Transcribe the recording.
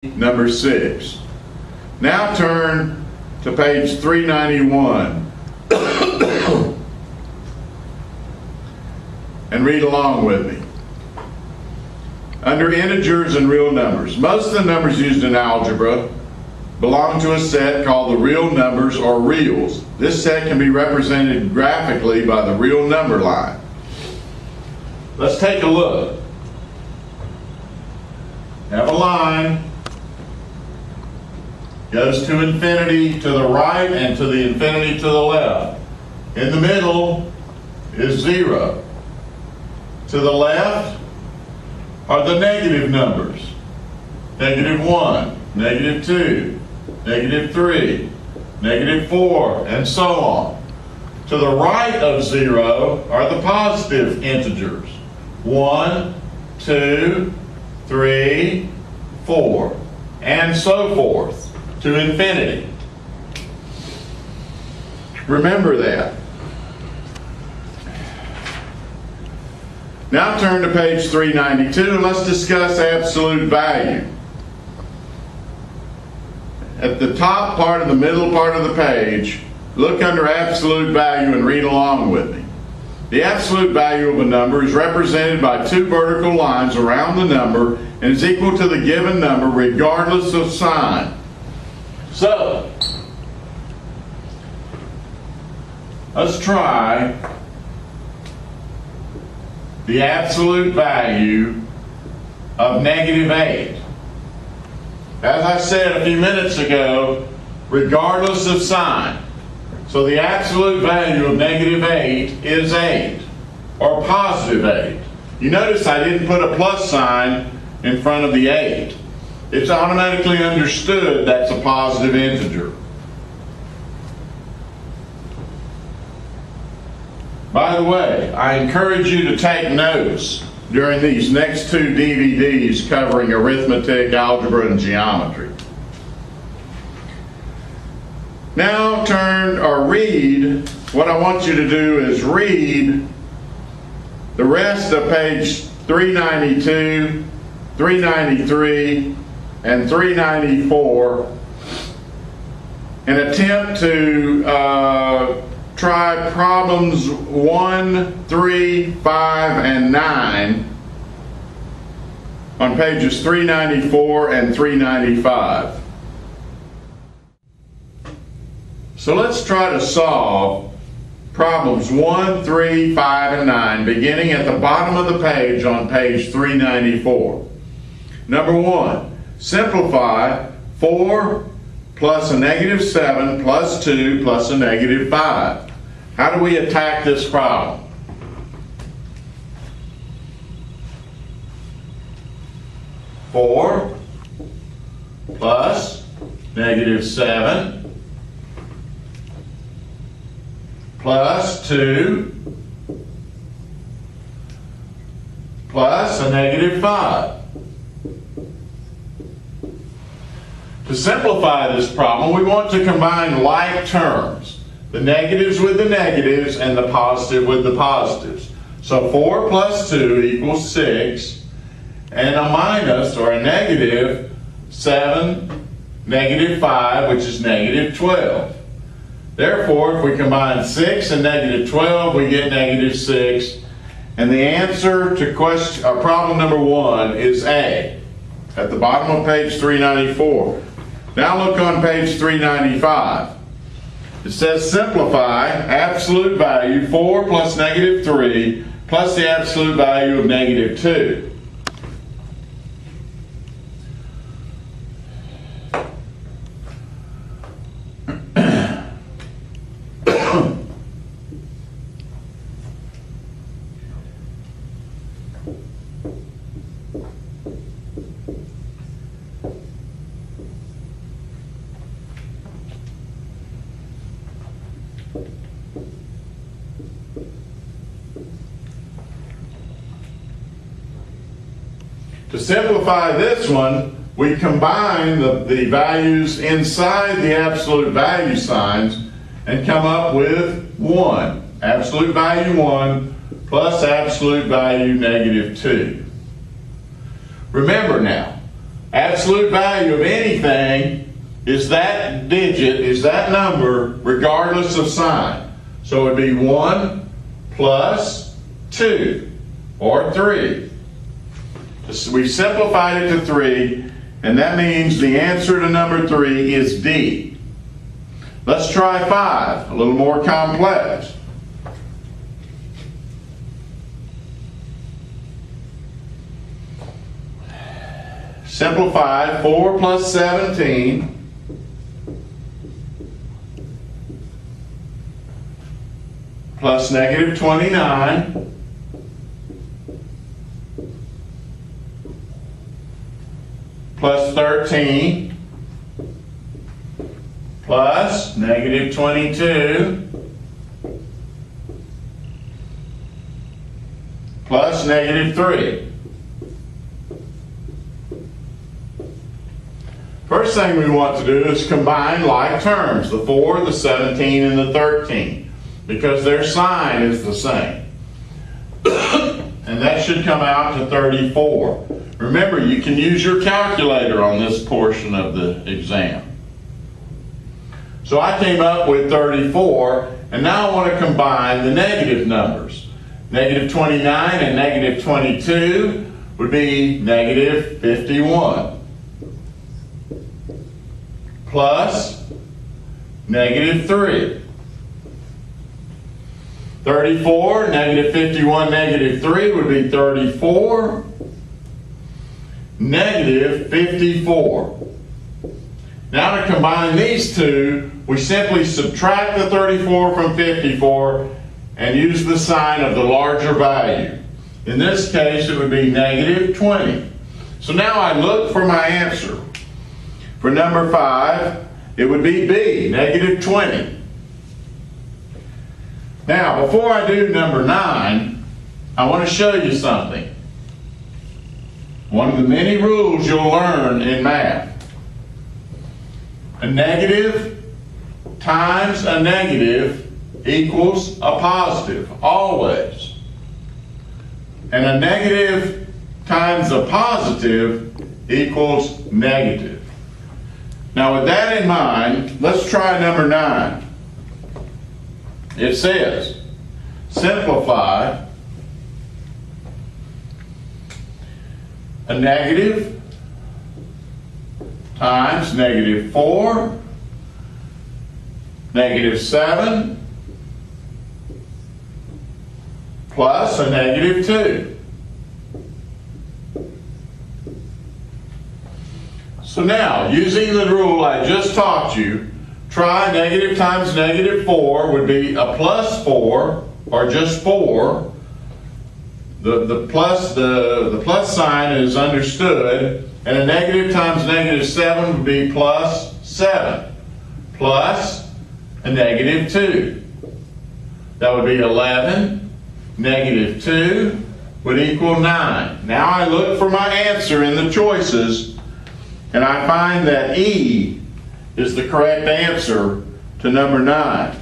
number 6. Now turn to page 391 and read along with me. Under integers and real numbers, most of the numbers used in algebra belong to a set called the real numbers or reals. This set can be represented graphically by the real number line. Let's take a look. Have a line, goes to infinity to the right and to the infinity to the left. In the middle is 0. To the left are the negative numbers. -1, -2, -3, -4, and so on. To the right of 0 are the positive integers. 1, 2, 3, 4, and so forth to infinity. Remember that. Now turn to page 392 and let's discuss absolute value. At the top part of the middle part of the page, look under absolute value and read along with me. The absolute value of a number is represented by two vertical lines around the number and is equal to the given number regardless of sign. So, let's try the absolute value of -8. As I said a few minutes ago, regardless of sign. So the absolute value of -8 is 8, or positive 8. You notice I didn't put a plus sign in front of the 8. It's automatically understood that's a positive integer. By the way, I encourage you to take notes during these next 2 DVDs covering arithmetic, algebra, and geometry. Now read, what I want you to do is read the rest of page 392, 393, and 394 and attempt to try problems 1, 3, 5, and 9 on pages 394 and 395. So let's try to solve problems 1, 3, 5, and 9 beginning at the bottom of the page on page 394. Number 1, simplify 4 plus a -7 plus 2 plus a -5. How do we attack this problem? Four plus -7 plus 2 plus a -5. To simplify this problem, we want to combine like terms. The negatives with the negatives and the positive with the positives. So 4 plus 2 equals 6, and a minus or a -7, -5, which is -12. Therefore, if we combine 6 and -12, we get -6. And the answer to problem number 1 is A, at the bottom of page 394. Now look on page 395. It says simplify absolute value 4 plus -3 plus the absolute value of -2. To simplify this one, we combine the values inside the absolute value signs and come up with 1. Absolute value 1 plus absolute value -2. Remember now, Absolute value of anything is that digit, is that number, regardless of sign. So it would be 1 plus 2, or 3. We simplified it to 3, and that means the answer to number 3 is D. Let's try 5, a little more complex. Simplify 4 plus 17 plus negative 29 plus 13 plus negative 22 plus negative 3. First thing we want to do is combine like terms, the 4, the 17, and the 13, because their sign is the same. And that should come out to 34. Remember, you can use your calculator on this portion of the exam. So I came up with 34, and now I want to combine the negative numbers. Negative 29 and negative 22 would be negative 51. Plus negative 3. 34, negative 51, negative 3 would be 34, negative 54. Now to combine these two, we simply subtract the 34 from 54 and use the sign of the larger value. In this case, it would be negative 20. So now I look for my answer. For number 5, it would be B, negative 20. Now, before I do number 9, I want to show you something. One of the many rules you'll learn in math. A negative times a negative equals a positive, always. And a negative times a positive equals negative. Now with that in mind, let's try number 9. It says, simplify a negative times negative 4, negative 7, plus a negative 2. So now, using the rule I just taught you, try negative times negative 4 would be a plus 4, or just 4. The plus sign is understood, and a negative times negative 7 would be plus 7, plus a negative 2. That would be 11, negative 2 would equal 9. Now I look for my answer in the choices, and I find that E is the correct answer to number 9.